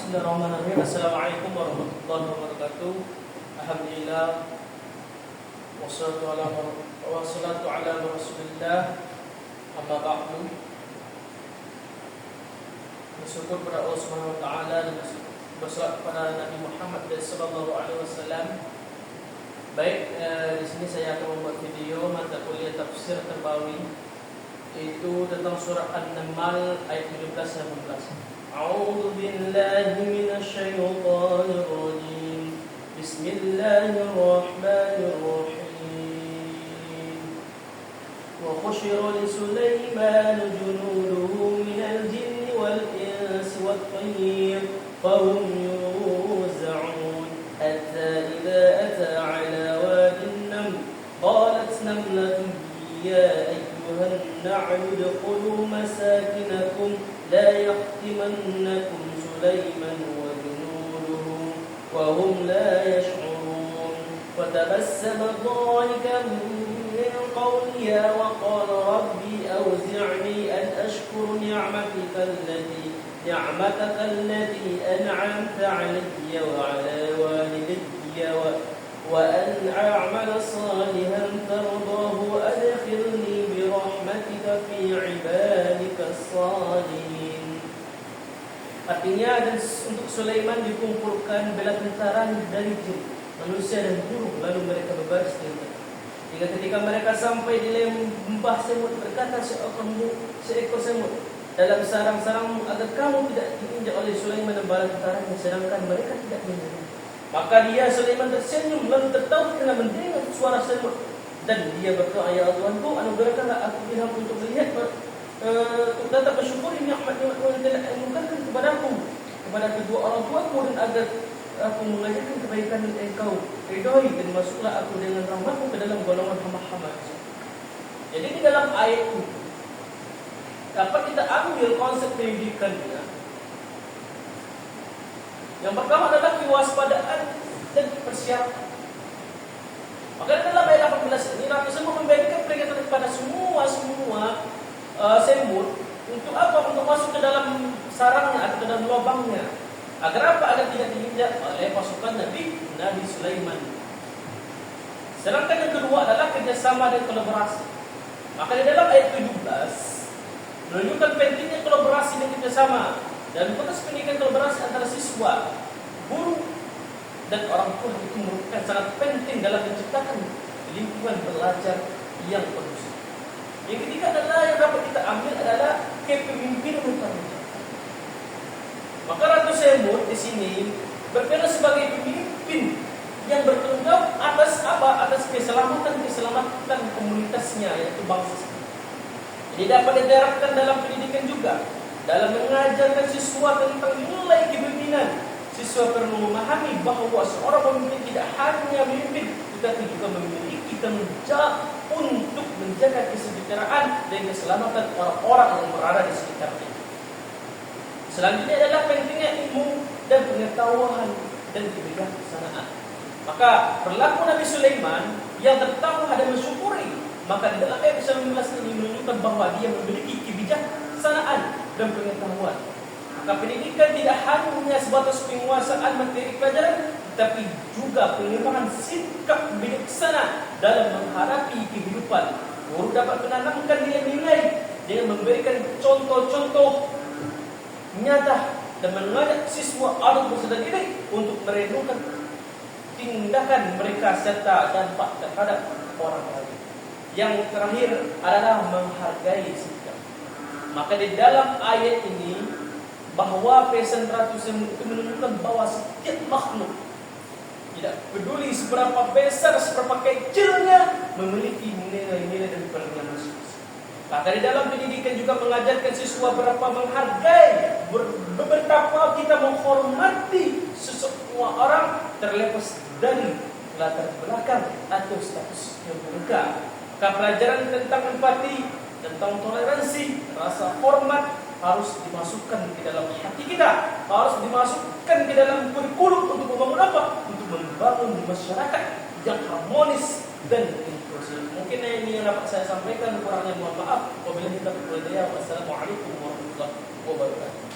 Bismillahirrahmanirrahim. Assalamualaikum warahmatullahi wabarakatuh. Alhamdulillah. Wassalatu ala rasulillah. Amma ba'du. Bersyukur kepada Allah Subhanahu wa taala dan bersalawat kepada Nabi Muhammad sallallahu alaihi wasallam. Baik, di sini saya akan membuat video mata kuliah tafsir terbawi, yaitu tentang surah An-Naml ayat 17 dan 18. A'udzu billahi minasy syaithanir rajim. Bismillahirrahmanirrahim. Wa khusyira li Sulaiman junuduhu minal jinni wal insi wat tayr fahum yuz'un hatta idza ata 'ala wadin naml qalat namlatun ya ayyuhan na'lu udkhulu masakinakum لا يحطمنكم سليمان وجنوده وهم لا يشعرون فتبسم ضاحكا من قولها وقال ربي أوزعني أن أشكر نعمتك التي أنعمت علي وعلى والدي وأن أعمل صالحا ترضاه وأدخلني برحمتك في عبادك الصالحين. Artinya, dan untuk Sulaiman dikumpulkan bela tentara dari jin, manusia dan burung, lalu mereka berbaris dengan hingga ketika mereka sampai di lembah semut, berkata seekor semut dalam sarang-sarangmu agar kamu tidak diinjak oleh Sulaiman dan bala tentaranya, sedangkan mereka tidak mendengar. Maka dia Sulaiman tersenyum lalu tertawa karena mendengar suara semut, dan dia berdoa, ya Tuhanku, anugerahkanlah aku ilham untuk melihat tetap bersyukuri nikmat-nikmat yang telah anugerahkan kepadaku, kepada kedua orang tuaku, dan agar aku mengajarkan kebaikan yang Engkau ridhoi, dan masuklah aku dengan rahmatmu ke dalam golongan hamba-hamba. Jadi di dalam ayat ini dapat kita ambil konsep pendidikannya. Yang pertama adalah kewaspadaan dan persiapan. Maka dalam ayat 18 ini Ratu Semut memberikan peringatan kepada semua semut untuk apa? Untuk masuk ke dalam sarangnya atau ke dalam lubangnya. Agar apa? Agar tidak diinjak oleh pasukan Nabi Sulaiman. Sedangkan yang kedua adalah kerjasama dan kolaborasi. Maka di dalam ayat 17 menunjukkan pentingnya kolaborasi dan kerjasama dan proses pendidikan kolaborasi antara siswa, guru, dan orang tua itu merupakan sangat penting dalam menciptakan lingkungan belajar yang kondusif. Yang ketiga adalah yang dapat kita ambil adalah kepemimpinan utama. Maka Ratu Semut di sini berperan sebagai pemimpin yang bertanggung jawab atas apa? Atas keselamatan komunitasnya, yaitu bangsa. Ini dapat diterapkan dalam pendidikan juga. Dalam mengajarkan siswa tentang nilai kepemimpinan, siswa perlu memahami bahwa seorang pemimpin tidak hanya memimpin, tetapi juga memiliki tanggung jawab untuk menjaga kesejahteraan dan keselamatan orang-orang yang berada di sekitarnya. Selanjutnya adalah pentingnya ilmu dan pengetahuan dan kebijaksanaan. Maka perilaku Nabi Sulaiman yang tertawa dan mensyukuri, maka di dalam ayat 19 ini menunjukkan bahwa dia memiliki kebijaksanaan dan pengetahuan. Maka pendidikan tidak hanya sebatas penguasaan materi pelajaran, tetapi juga pengembangan sikap bijaksana dalam menghadapi kehidupan. Guru dapat menanamkan nilai-nilai dengan memberikan contoh-contoh nyata dan mengajak siswa adult bersedar diri untuk merenungkan tindakan mereka serta dampak terhadap orang lain. Yang terakhir adalah menghargai sikap. Maka di dalam ayat ini bahwa pesan Ratu Semut itu menunjukkan bahwa setiap makhluk, tidak peduli seberapa besar, seberapa kecilnya, memiliki nilai-nilai dan perannya masing-masing. Maka di dalam pendidikan juga mengajarkan siswa berapa menghargai, betapa kita menghormati seseorang orang terlepas dari latar belakang atau status yang mereka. Maka pelajaran tentang empati, tentang toleransi, rasa hormat harus dimasukkan ke dalam hati kita, harus dimasukkan ke dalam kurikulum untuk membangun apa? Untuk membangun masyarakat yang harmonis dan inklusif. Mungkin ini yang dapat saya sampaikan, kurangnya mohon maaf. Wabillahi taufiq wal hidayah. Wassalamualaikum warahmatullahi wabarakatuh.